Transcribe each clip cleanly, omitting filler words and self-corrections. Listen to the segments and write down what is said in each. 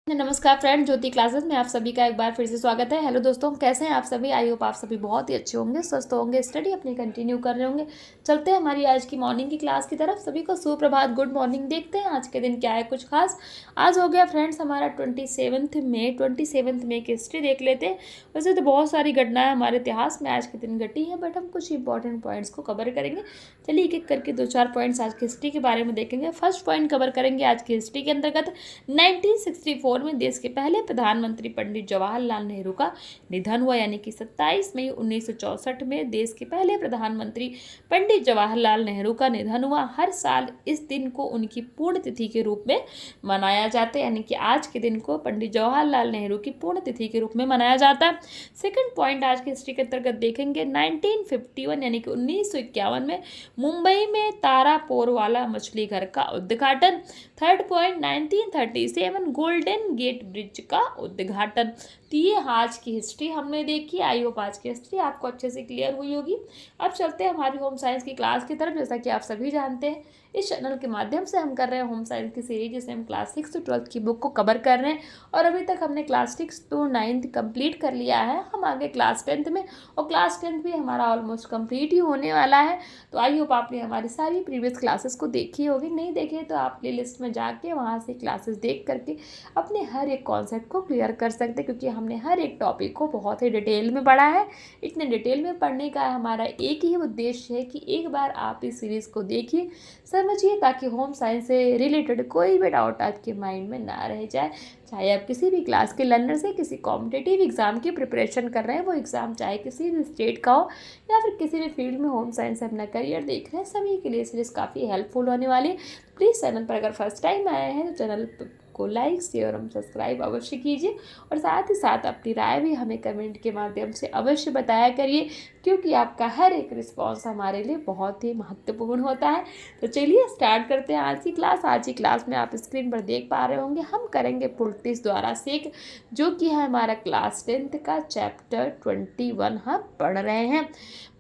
नमस्कार फ्रेंड, ज्योति क्लासेस में आप सभी का एक बार फिर से स्वागत है। हेलो दोस्तों, कैसे हैं आप सभी? आई होप आप सभी बहुत ही अच्छे होंगे, स्वस्थ होंगे, स्टडी अपनी कंटिन्यू कर रहे होंगे। चलते हैं हमारी आज की मॉर्निंग की क्लास की तरफ। सभी को सुप्रभात, गुड मॉर्निंग। देखते हैं आज के दिन क्या है कुछ खास। आज हो गया फ्रेंड्स हमारा 27 मई की हिस्ट्री देख लेते हैं। वैसे तो बहुत सारी घटनाएं हमारे इतिहास में आज के दिन घटी हैं, बट हम कुछ इंपॉर्टेंट पॉइंट्स को कवर करेंगे। चलिए एक एक करके 2-4 पॉइंट्स आज की हिस्ट्री के बारे में देखेंगे। फर्स्ट पॉइंट कवर करेंगे आज की हिस्ट्री के अंतर्गत 1964 में देश के पहले प्रधानमंत्री पंडित जवाहरलाल नेहरू का निधन हुआ, यानी कि 27 मई 1964 में देश के पहले प्रधानमंत्री पंडित जवाहरलाल नेहरू का निधन हुआ। हर साल इस दिन को उनकी पुण्यतिथि के रूप में मनाया जाता है, यानी कि आज के दिन को पंडित जवाहरलाल नेहरू की पुण्यतिथि के रूप में मनाया जाता है। सेकंड पॉइंट आज की हिस्ट्री के अंतर्गत देखेंगे 1951 यानी कि 1951 में मुंबई में तारापोर वाला मछली घर का उद्घाटन। Third point 1937 Golden Gate Bridge का उद्घाटन। तो ये आज की हिस्ट्री हमने देखी। आई होप आज की हिस्ट्री आपको अच्छे से क्लियर हुई होगी। अब चलते हैं हमारी होम साइंस की क्लास की तरफ। जैसा कि आप सभी जानते हैं, इस चैनल के माध्यम से हम कर रहे हैं होम साइंस की सीरीज, जिसमें हम क्लास 6 to 12 की बुक को कवर कर रहे हैं। और अभी तक हमने क्लास 6 to 9 कंप्लीट कर लिया है। हम आगे क्लास 10 में, और क्लास 10 भी हमारा ऑलमोस्ट कंप्लीट ही होने वाला है। तो आई होप आपने हमारी सारी प्रीवियस क्लासेस को देखी होगी। नहीं देखे तो आप प्ले लिस्ट में जाके वहाँ से क्लासेस देख करके अपने हर एक कॉन्सेप्ट को क्लियर कर सकते हैं, क्योंकि हमने हर एक टॉपिक को बहुत ही डिटेल में पढ़ा है। इतने डिटेल में पढ़ने का हमारा एक ही उद्देश्य है कि एक बार आप इस सीरीज़ को देखिए, समझिए, ताकि होम साइंस से रिलेटेड कोई भी डाउट आपके माइंड में ना रह जाए। चाहे आप किसी भी क्लास के लर्नर से किसी कॉम्पिटिटिव एग्जाम की प्रिपरेशन कर रहे हैं, वो एग्ज़ाम चाहे किसी भी स्टेट का हो या फिर किसी भी फील्ड में होम साइंस से अपना करियर देख रहे हैं, सभी के लिए सीरीज़ काफ़ी हेल्पफुल होने वाली है। प्लीज़ चैनल पर अगर फर्स्ट टाइम आए हैं तो चैनल को लाइक, शेयर और सब्सक्राइब अवश्य कीजिए, और साथ ही साथ अपनी राय भी हमें कमेंट के माध्यम से अवश्य बताया करिए, क्योंकि आपका हर एक रिस्पॉन्स हमारे लिए बहुत ही महत्वपूर्ण होता है। तो चलिए स्टार्ट करते हैं आज की क्लास। आज की क्लास में आप स्क्रीन पर देख पा रहे होंगे, हम करेंगे पुलटिस द्वारा सेक, जो कि है हमारा क्लास 10th का चैप्टर 21 हम पढ़ रहे हैं।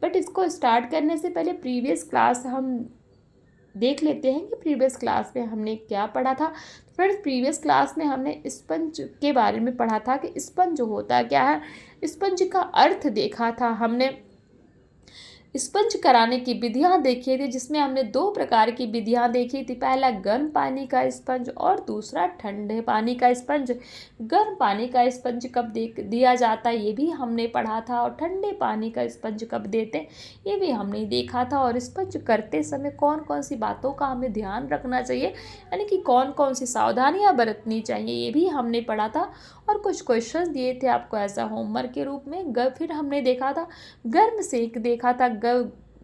बट इसको स्टार्ट करने से पहले प्रीवियस क्लास हम देख लेते हैं कि प्रीवियस क्लास में हमने क्या पढ़ा था। फ्रेंड्स, प्रीवियस क्लास में हमने स्पंज के बारे में पढ़ा था कि स्पंज होता क्या है, स्पंज का अर्थ देखा था हमने। स्पंज कराने की विधियां देखी थी, जिसमें हमने 2 प्रकार की विधियां देखी थी। पहला गर्म पानी का स्पंज और दूसरा ठंडे पानी का स्पंज। गर्म पानी का स्पंज कब दिया जाता है ये भी हमने पढ़ा था, और ठंडे पानी का स्पंज कब देते हैं ये भी हमने देखा था। और स्पंज करते समय कौन कौन सी बातों का हमें ध्यान रखना चाहिए, यानी कि कौन कौन सी सावधानियाँ बरतनी चाहिए, ये भी हमने पढ़ा था। और कुछ क्वेश्चंस दिए थे आपको एज अ होमवर्क के रूप में। फिर हमने देखा था गर्म सेक देखा था,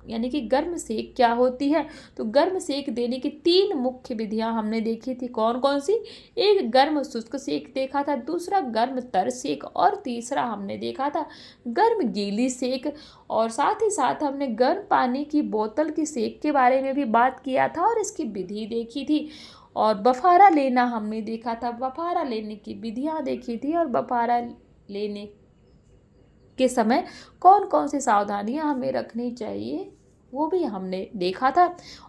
यानी कि गर्म सेक क्या होती है। तो गर्म सेक देने की 3 मुख्य विधियां हमने देखी थी। कौन कौन सी? एक गर्म शुष्क सेक देखा था, दूसरा गर्म तर सेक, और तीसरा हमने देखा था गर्म गीली सेक। और साथ ही साथ हमने गर्म पानी की बोतल की सेक के बारे में भी बात किया था और इसकी विधि देखी थी। और बफारा लेना हमने देखा था, बफारा लेने की विधियां देखी थी, और बफारा लेने के समय कौन कौन सी सावधानियां हमें रखनी चाहिए वो भी हमने देखा था।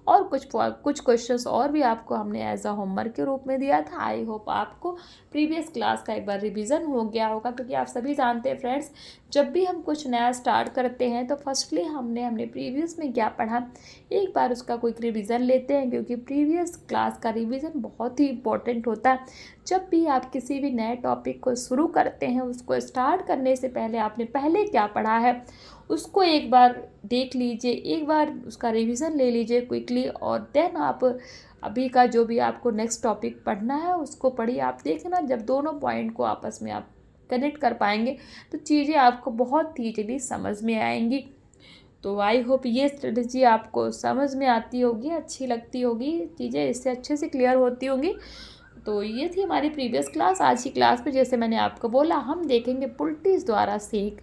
और कुछ क्वेश्चंस और भी आपको हमने एज अ होमवर्क के रूप में दिया था। आई होप आपको प्रीवियस क्लास का एक बार रिवीजन हो गया होगा, क्योंकि आप सभी जानते हैं फ्रेंड्स, जब भी हम कुछ नया स्टार्ट करते हैं तो फर्स्टली हमने प्रीवियस में क्या पढ़ा एक बार उसका क्विक रिवीजन लेते हैं, क्योंकि प्रीवियस क्लास का रिवीजन बहुत ही इंपॉर्टेंट होता है। जब भी आप किसी भी नए टॉपिक को शुरू करते हैं, उसको स्टार्ट करने से पहले आपने पहले क्या पढ़ा है उसको एक बार देख लीजिए, एक बार उसका रिवीजन ले लीजिए क्विकली, और देन आप अभी का जो भी आपको नेक्स्ट टॉपिक पढ़ना है उसको पढ़िए। आप देखना, जब दोनों पॉइंट को आपस में आप कनेक्ट कर पाएंगे तो चीज़ें आपको बहुत ईजीली समझ में आएंगी। तो आई होप ये स्ट्रेटजी आपको समझ में आती होगी, अच्छी लगती होगी, चीज़ें इससे अच्छे से क्लियर होती होंगी। तो ये थी हमारी प्रीवियस क्लास। आज की क्लास में जैसे मैंने आपको बोला, हम देखेंगे पुलटिस द्वारा सेक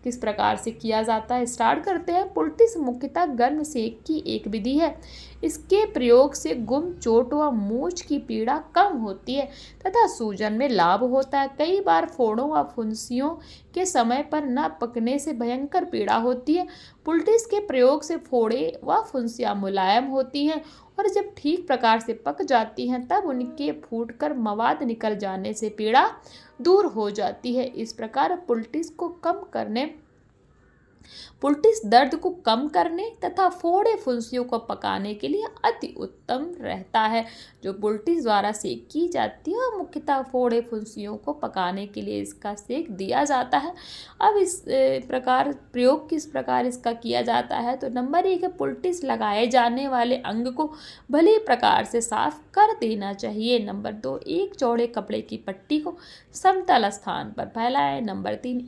किस प्रकार से किया जाता है। स्टार्ट करते हैं। पुलटिस मुख्यतः गर्म सेक की एक विधि है। इसके प्रयोग से गुम, चोट व मूंछ की पीड़ा कम होती है तथा सूजन में लाभ होता है। कई बार फोड़ों व फुंसियों के समय पर न पकने से भयंकर पीड़ा होती है। पुलटिस के प्रयोग से फोड़े व फुंसियाँ मुलायम होती हैं और जब ठीक प्रकार से पक जाती हैं तब उनके फूटकर मवाद निकल जाने से पीड़ा दूर हो जाती है। इस प्रकार पुलटिस दर्द को कम करने तथा फोड़े फुंसियों को पकाने के लिए अति उत्तम रहता है। जो पुलटिस द्वारा सेक की जाती है और मुख्यतः फोड़े फुंसियों को पकाने के लिए इसका सेक दिया जाता है। अब इस प्रकार प्रयोग किस प्रकार इसका किया जाता है, तो नंबर 1 है, पुलटिस लगाए जाने वाले अंग को भली प्रकार से साफ कर देना चाहिए। नंबर 2, एक चौड़े कपड़े की पट्टी को समतल स्थान पर फैलाएं। नंबर 3,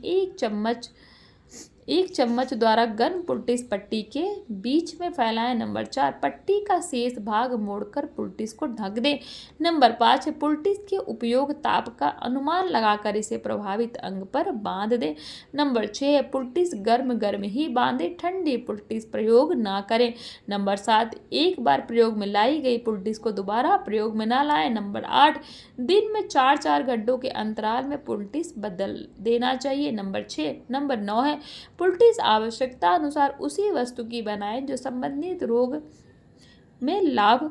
एक चम्मच द्वारा गर्म पुलटिस पट्टी के बीच में फैलाएं। नंबर 4, पट्टी का शेष भाग मोड़कर पुलटिस को ढक दें। नंबर 5 है, पुलटिस के उपयोग ताप का अनुमान लगाकर इसे प्रभावित अंग पर बांध दें। नंबर 6 है, पुलटिस गर्म गर्म ही बांधें, ठंडी पुलटिस प्रयोग ना करें। नंबर 7, एक बार प्रयोग में लाई गई पुलटिस को दोबारा प्रयोग में ना लाएं। नंबर 8, दिन में 4-4 घंटों के अंतराल में पुलटिस बदल देना चाहिए। नंबर 9 है, पुलटिस आवश्यकता अनुसार उसी वस्तु की बनाएं जो संबंधित रोग में लाभ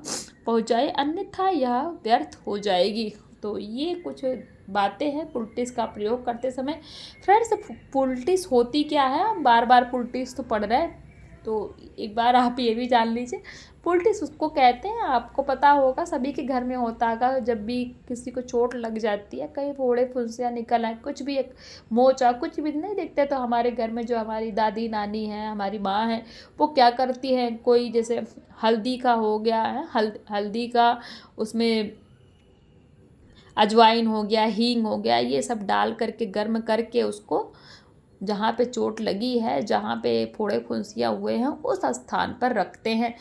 पहुंचाए, अन्यथा यह व्यर्थ हो जाएगी। तो ये कुछ बातें हैं पुलटिस का प्रयोग करते समय। फ्रेंड्स, पुलटिस होती क्या है, हम बार बार पुलटिस तो पढ़ रहे हैं, तो एक बार आप ये भी जान लीजिए। पुलटिस उसको कहते हैं, आपको पता होगा, सभी के घर में होता होगा, जब भी किसी को चोट लग जाती है, कहीं फोड़े फुंसियाँ निकल आए, कुछ भी एक मोचा कुछ भी नहीं दिखते, तो हमारे घर में जो हमारी दादी नानी है, हमारी माँ है, वो क्या करती हैं, कोई जैसे हल्दी का हो गया है, हल्दी का उसमें अजवाइन हो गया, हींग हो गया, ये सब डाल करके गर्म करके उसको जहाँ पे चोट लगी है, जहाँ पे फोड़े फुंसियाँ हुए हैं, उस स्थान पर रखते हैं।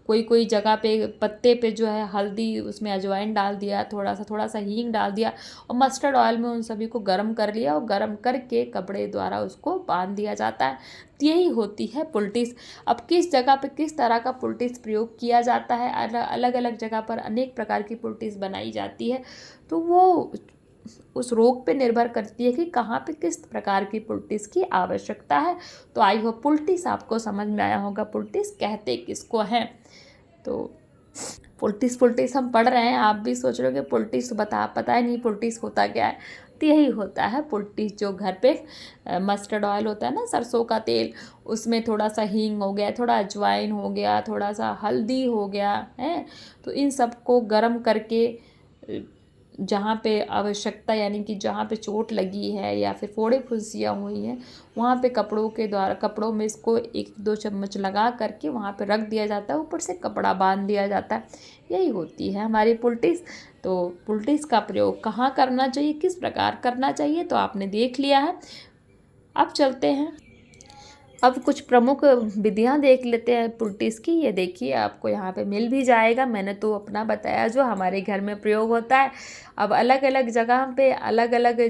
कोई जगह पे पत्ते पे जो है हल्दी, उसमें अजवाइन डाल दिया, थोड़ा सा हींग डाल दिया और मस्टर्ड ऑयल में उन सभी को गर्म कर लिया और गर्म करके कपड़े द्वारा उसको बांध दिया जाता है। तो यही होती है पुलटिस। अब किस जगह पे किस तरह का पुलटिस प्रयोग किया जाता है, अलग अलग जगह पर अनेक प्रकार की पुलटिस बनाई जाती है, तो वो उस रोग पे निर्भर करती है कि कहाँ पे किस प्रकार की पुलटिस की आवश्यकता है। तो आई होप पुलटिस आपको समझ में आया होगा, पुलटिस कहते किसको हैं। तो पुलटिस हम पढ़ रहे हैं, आप भी सोच रहे हो कि पुलटिस पता ही नहीं पुलटिस होता क्या है। तो यही होता है पुलटिस, जो घर पे मस्टर्ड ऑयल होता है ना, सरसों का तेल, उसमें थोड़ा सा हींग हो गया, थोड़ा अजवाइन हो गया, थोड़ा सा हल्दी हो गया है, तो इन सब को गर्म करके जहाँ पे आवश्यकता, यानी कि जहाँ पे चोट लगी है या फिर फोड़े फुंसियाँ हुई हैं, वहाँ पे कपड़ों में इसको 1-2 चम्मच लगा करके वहाँ पे रख दिया जाता है, ऊपर से कपड़ा बांध दिया जाता है। यही होती है हमारी पुलटिस। तो पुलटिस का प्रयोग कहाँ करना चाहिए, किस प्रकार करना चाहिए, तो आपने देख लिया है। अब चलते हैं, अब कुछ प्रमुख विधियां देख लेते हैं पुलटिस की। ये देखिए, आपको यहाँ पे मिल भी जाएगा, मैंने तो अपना बताया जो हमारे घर में प्रयोग होता है। अब अलग अलग जगह पे अलग अलग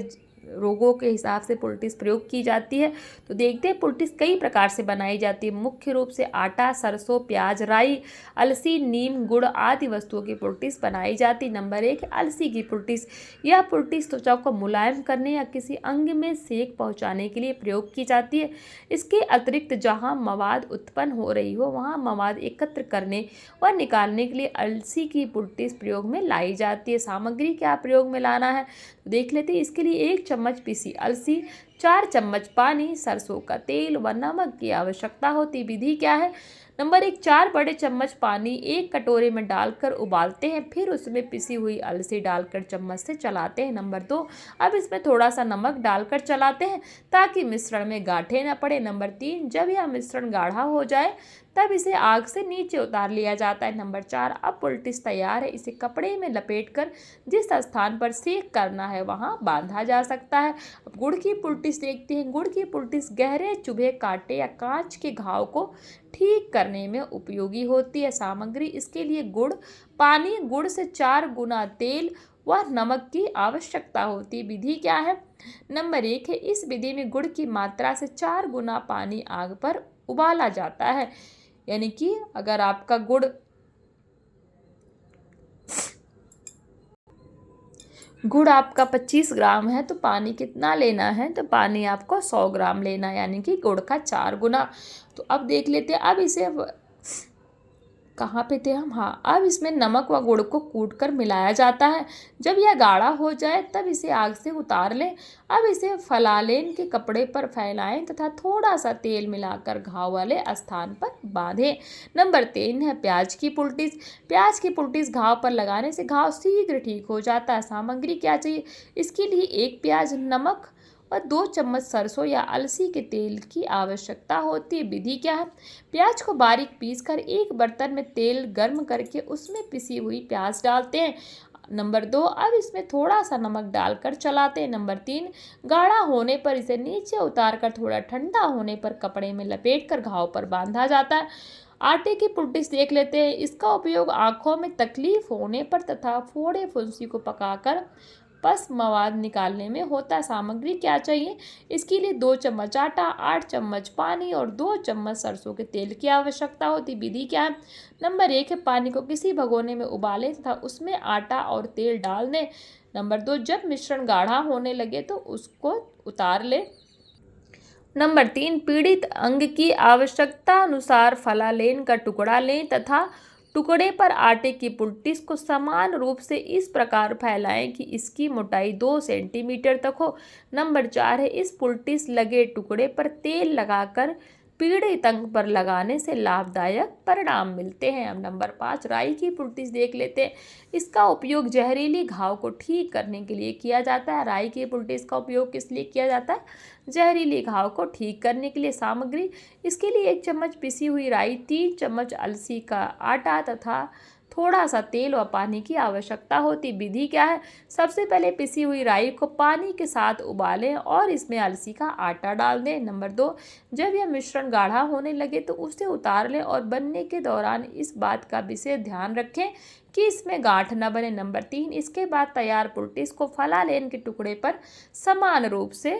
रोगों के हिसाब से पुलटिस प्रयोग की जाती है। तो देखते हैं पुलटिस कई प्रकार से बनाई जाती है। मुख्य रूप से आटा, सरसों, प्याज, राई, अलसी, नीम, गुड़ आदि वस्तुओं की पुलटिस बनाई जाती। नंबर 1, अलसी की पुलटिस। यह पुलटिस त्वचा को मुलायम करने या किसी अंग में सेक पहुंचाने के लिए प्रयोग की जाती है। इसके अतिरिक्त जहां मवाद उत्पन्न हो रही हो, वहां मवाद एकत्र करने व निकालने के लिए अलसी की पुलटिस प्रयोग में लाई जाती है। सामग्री क्या प्रयोग में लाना है, देख लेते हैं। इसके लिए 1 चम्मच पीसी अलसी, 4 चम्मच पानी, सरसों का तेल व नमक की आवश्यकता होती। विधि क्या है, नंबर 1, 4 बड़े चम्मच पानी 1 कटोरे में डालकर उबालते हैं, फिर उसमें पिसी हुई अलसी डालकर चम्मच से चलाते हैं। नंबर 2, अब इसमें थोड़ा सा नमक डालकर चलाते हैं ताकि मिश्रण में गांठें न पड़े। नंबर 3, जब यह मिश्रण गाढ़ा हो जाए तब इसे आग से नीचे उतार लिया जाता है। नंबर 4, अब पुलटिस तैयार है, इसे कपड़े में लपेटकर जिस स्थान पर सेक करना है वहां बांधा जा सकता है। अब गुड़ की पुलटिस देखते हैं। गुड़ की पुलटिस गहरे चुभे कांटे या कांच के घाव को ठीक करने में उपयोगी होती है। सामग्री इसके लिए गुड़, पानी, गुड़ से 4 गुना तेल व नमक की आवश्यकता होती है। विधि क्या है, नंबर 1 है, इस विधि में गुड़ की मात्रा से 4 गुना पानी आग पर उबाला जाता है। यानी कि अगर आपका गुड़ आपका 25 ग्राम है तो पानी कितना लेना है, तो पानी आपको 100 ग्राम लेना है, यानी कि गुड़ का 4 गुना। तो अब देख लेते हैं, अब इसे कहाँ पे थे हम? हाँ, अब इसमें नमक व गुड़ को कूटकर मिलाया जाता है। जब यह गाढ़ा हो जाए तब इसे आग से उतार लें। अब इसे फलालेन के कपड़े पर फैलाएं तथा थोड़ा सा तेल मिलाकर घाव वाले स्थान पर बांधें। नंबर 3 है प्याज की पुल्टिस। प्याज की पुल्टिस घाव पर लगाने से घाव शीघ्र ठीक हो जाता है। सामग्री क्या चाहिए? इसके लिए 1 प्याज, नमक और 2 चम्मच सरसों या अलसी के तेल की आवश्यकता होती है। विधि क्या है? प्याज को बारीक पीसकर एक बर्तन में तेल गर्म करके उसमें पिसी हुई प्याज डालते हैं। नंबर 2, अब इसमें थोड़ा सा नमक डालकर चलाते हैं। नंबर 3, गाढ़ा होने पर इसे नीचे उतार कर थोड़ा ठंडा होने पर कपड़े में लपेट कर घाव पर बांधा जाता है। आटे की पुल्टिस देख लेते हैं। इसका उपयोग आंखों में तकलीफ होने पर तथा फोड़े फुंसी को पकाकर पस मवाद निकालने में होता है। सामग्री क्या चाहिए? इसके लिए 2 चम्मच आटा, 8 चम्मच पानी और 2 चम्मच सरसों के तेल की आवश्यकता होती। विधि क्या है? नंबर 1 है पानी को किसी भगोने में उबालें तथा उसमें आटा और तेल डाल दें। नंबर 2, जब मिश्रण गाढ़ा होने लगे तो उसको उतार लें। नंबर 3, पीड़ित अंग की आवश्यकता अनुसार फलालेन का टुकड़ा लें तथा टुकड़े पर आटे की पुल्टिस को समान रूप से इस प्रकार फैलाएं कि इसकी मोटाई 2 सेंटीमीटर तक हो। नंबर 4 है इस पुल्टिस लगे टुकड़े पर तेल लगाकर पीड़ित अंग पर लगाने से लाभदायक परिणाम मिलते हैं। अब नंबर 5 राई की पुल्टिस देख लेते हैं। इसका उपयोग जहरीली घाव को ठीक करने के लिए किया जाता है। राई की पुल्टिस का उपयोग किस लिए किया जाता है? जहरीली घाव को ठीक करने के लिए। सामग्री इसके लिए 1 चम्मच पिसी हुई राई, 3 चम्मच अलसी का आटा तथा थोड़ा सा तेल व पानी की आवश्यकता होती। विधि क्या है? सबसे पहले पिसी हुई राई को पानी के साथ उबालें और इसमें अलसी का आटा डाल दें। नंबर 2, जब यह मिश्रण गाढ़ा होने लगे तो उसे उतार लें और बनने के दौरान इस बात का विशेष ध्यान रखें कि इसमें गांठ न बने। नंबर 3, इसके बाद तैयार पुल्टिस को फलालेन के टुकड़े पर समान रूप से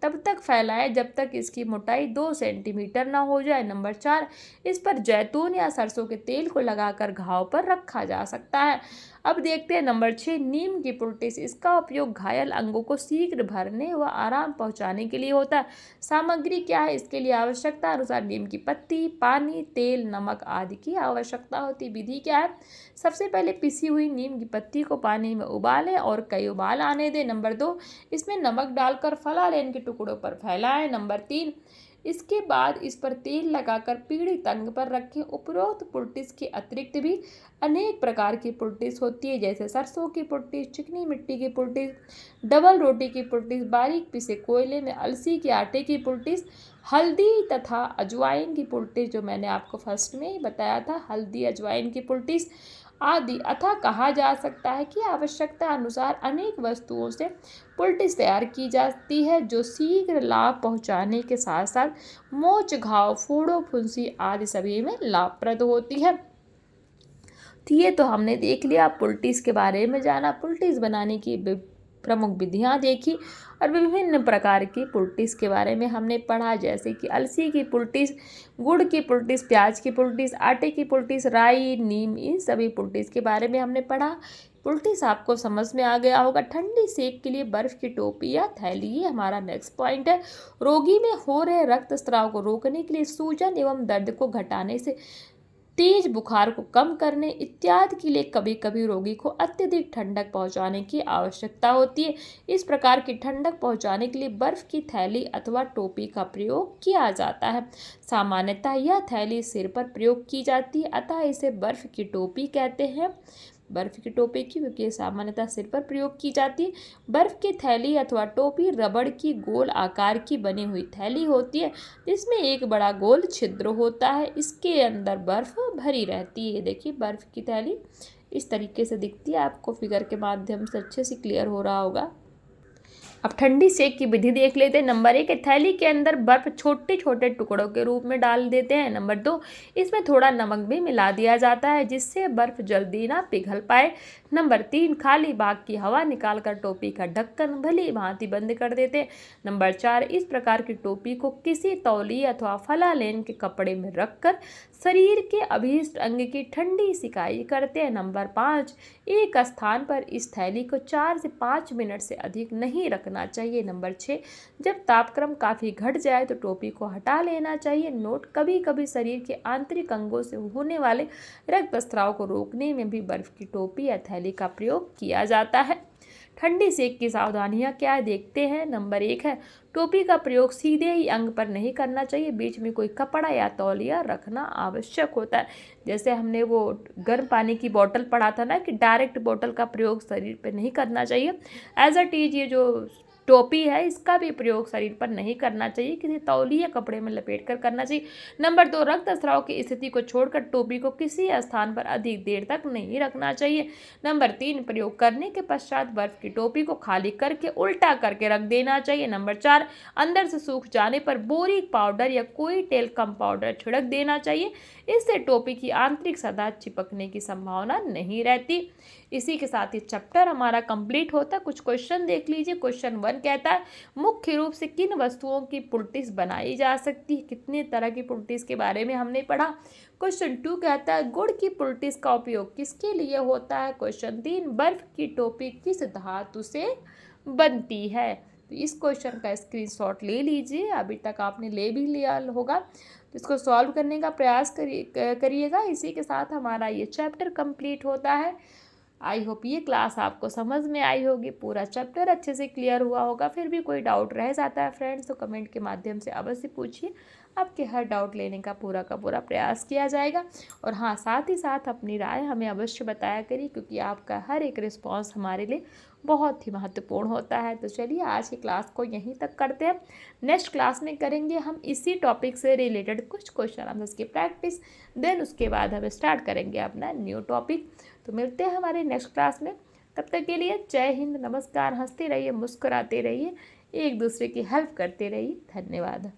तब तक फैलाएं जब तक इसकी मोटाई 2 सेंटीमीटर ना हो जाए। नंबर 4, इस पर जैतून या सरसों के तेल को लगाकर घाव पर रखा जा सकता है। अब देखते हैं नंबर 6 नीम की पुल्टिस। इसका उपयोग घायल अंगों को शीघ्र भरने व आराम पहुंचाने के लिए होता है। सामग्री क्या है? इसके लिए आवश्यकता अनुसार नीम की पत्ती, पानी, तेल, नमक आदि की आवश्यकता होती। विधि क्या है? सबसे पहले पिसी हुई नीम की पत्ती को पानी में उबालें और कई उबाल आने दें। नंबर 2, इसमें नमक डालकर फलालेन के टुकड़ों पर फैलाएं। नंबर 3, इसके बाद इस पर तेल लगाकर पीड़ित अंग पर रखें। उपरोक्त पुल्टिस के अतिरिक्त भी अनेक प्रकार की पुल्टिस होती है, जैसे सरसों की पुल्टिस, चिकनी मिट्टी की पुल्टिस, डबल रोटी की पुल्टिस, बारीक पिसे कोयले में अलसी के आटे की पुल्टिस, हल्दी तथा अजवाइन की पुल्टिस, जो मैंने आपको फर्स्ट में ही बताया था, हल्दी अजवाइन की पुल्टिस आदि। अतः कहा जा सकता है कि आवश्यकता अनुसार अनेक वस्तुओं से पुल्टिस तैयार की जाती है जो शीघ्र लाभ पहुंचाने के साथ साथ मोच, घाव, फोड़ों, फुंसी आदि सभी में लाभप्रद होती है। तो ये तो हमने देख लिया, पुल्टिस के बारे में जाना, पुल्टिस बनाने की प्रमुख विधियां देखी और विभिन्न प्रकार की पुल्टिस के बारे में हमने पढ़ा, जैसे कि अलसी की पुल्टिस, गुड़ की पुल्टिस, प्याज की पुल्टिस, आटे की पुल्टिस, राई, नीम, इन सभी पुल्टिस के बारे में हमने पढ़ा। पुल्टिस आपको समझ में आ गया होगा। ठंडी सेक के लिए बर्फ की टोपी या थैली, ये हमारा नेक्स्ट पॉइंट है। रोगी में हो रहे रक्तस्राव को रोकने के लिए, सूजन एवं दर्द को घटाने से, तेज बुखार को कम करने इत्यादि के लिए कभी कभी रोगी को अत्यधिक ठंडक पहुंचाने की आवश्यकता होती है। इस प्रकार की ठंडक पहुंचाने के लिए बर्फ की थैली अथवा टोपी का प्रयोग किया जाता है। सामान्यतः यह थैली सिर पर प्रयोग की जाती है, अतः इसे बर्फ की टोपी कहते हैं। बर्फ की टोपी की, क्योंकि सामान्यतः सिर पर प्रयोग की जाती है। बर्फ की थैली अथवा टोपी रबड़ की गोल आकार की बनी हुई थैली होती है, जिसमें एक बड़ा गोल छिद्र होता है। इसके अंदर बर्फ भरी रहती है। देखिए बर्फ की थैली इस तरीके से दिखती है, आपको फिगर के माध्यम से अच्छे से क्लियर हो रहा होगा। अब ठंडी सेक की विधि देख लेते हैं। नंबर 1, थैली के अंदर बर्फ छोटे छोटे टुकड़ों के रूप में डाल देते हैं। नंबर 2, इसमें थोड़ा नमक भी मिला दिया जाता है जिससे बर्फ जल्दी ना पिघल पाए। नंबर 3, खाली भाग की हवा निकालकर टोपी का ढक्कन भली भांति बंद कर देते हैं। नंबर 4, इस प्रकार की टोपी को किसी तौलिए अथवा फलालेन के कपड़े में रखकर शरीर के अभीष्ट अंग की ठंडी सिकाई करते हैं। नंबर 5, एक स्थान पर इस थैली को 4 से 5 मिनट से अधिक नहीं रखना रखना चाहिए। नंबर 6, जब तापक्रम काफ़ी घट जाए तो टोपी को हटा लेना चाहिए। नोट, कभी कभी शरीर के आंतरिक अंगों से होने वाले रक्तस्राव को रोकने में भी बर्फ की टोपी या थैली का प्रयोग किया जाता है। ठंडी सेक की सावधानियां क्या है, देखते हैं। नंबर 1 है, टोपी का प्रयोग सीधे ही अंग पर नहीं करना चाहिए, बीच में कोई कपड़ा या तौलिया रखना आवश्यक होता है। जैसे हमने वो गर्म पानी की बोतल पढ़ा था ना कि डायरेक्ट बोतल का प्रयोग शरीर पर नहीं करना चाहिए। एज अ टीज ये जो टोपी है इसका भी प्रयोग शरीर पर नहीं करना चाहिए, किसी तौलिया कपड़े में लपेट कर करना चाहिए। नंबर 2, रक्तस्राव की स्थिति को छोड़कर टोपी को किसी स्थान पर अधिक देर तक नहीं रखना चाहिए। नंबर 3, प्रयोग करने के पश्चात बर्फ की टोपी को खाली करके उल्टा करके रख देना चाहिए। नंबर 4, अंदर से सूख जाने पर बोरिक पाउडर या कोई टेल्कम पाउडर छिड़क देना चाहिए, इससे टोपी की आंतरिक सतह चिपकने की संभावना नहीं रहती। इसी के साथ ये चैप्टर हमारा कंप्लीट होता है। कुछ क्वेश्चन देख लीजिए। क्वेश्चन 1 कहता है, मुख्य रूप से किन वस्तुओं की पुलटिस बनाई जा सकती है। कितने तरह की पुलटिस के बारे में हमने पढ़ा। क्वेश्चन 2 कहता है, गुड़ की पुलटिस का उपयोग किसके लिए होता है। क्वेश्चन 3, बर्फ की टोपी किस धातु से बनती है। तो इस क्वेश्चन का स्क्रीनशॉट ले लीजिए, अभी तक आपने ले भी लिया होगा, तो इसको सॉल्व करने का प्रयास करिएगा। इसी के साथ हमारा ये चैप्टर कंप्लीट होता है। आई होप ये क्लास आपको समझ में आई होगी, पूरा चैप्टर अच्छे से क्लियर हुआ होगा। फिर भी कोई डाउट रह जाता है फ्रेंड्स तो कमेंट के माध्यम से अवश्य पूछिए, आपके हर डाउट लेने का पूरा प्रयास किया जाएगा। और हाँ, साथ ही साथ अपनी राय हमें अवश्य बताया करिए, क्योंकि आपका हर एक रिस्पॉन्स हमारे लिए बहुत ही महत्वपूर्ण होता है। तो चलिए आज की क्लास को यहीं तक करते हैं। नेक्स्ट क्लास में करेंगे हम इसी टॉपिक से रिलेटेड कुछ क्वेश्चन आंसर्स की प्रैक्टिस, देन उसके बाद हम स्टार्ट करेंगे अपना न्यू टॉपिक। तो मिलते हैं हमारे नेक्स्ट क्लास में, तब तक के लिए जय हिंद, नमस्कार। हंसते रहिए, मुस्कुराते रहिए, एक दूसरे की हेल्प करते रहिए। धन्यवाद।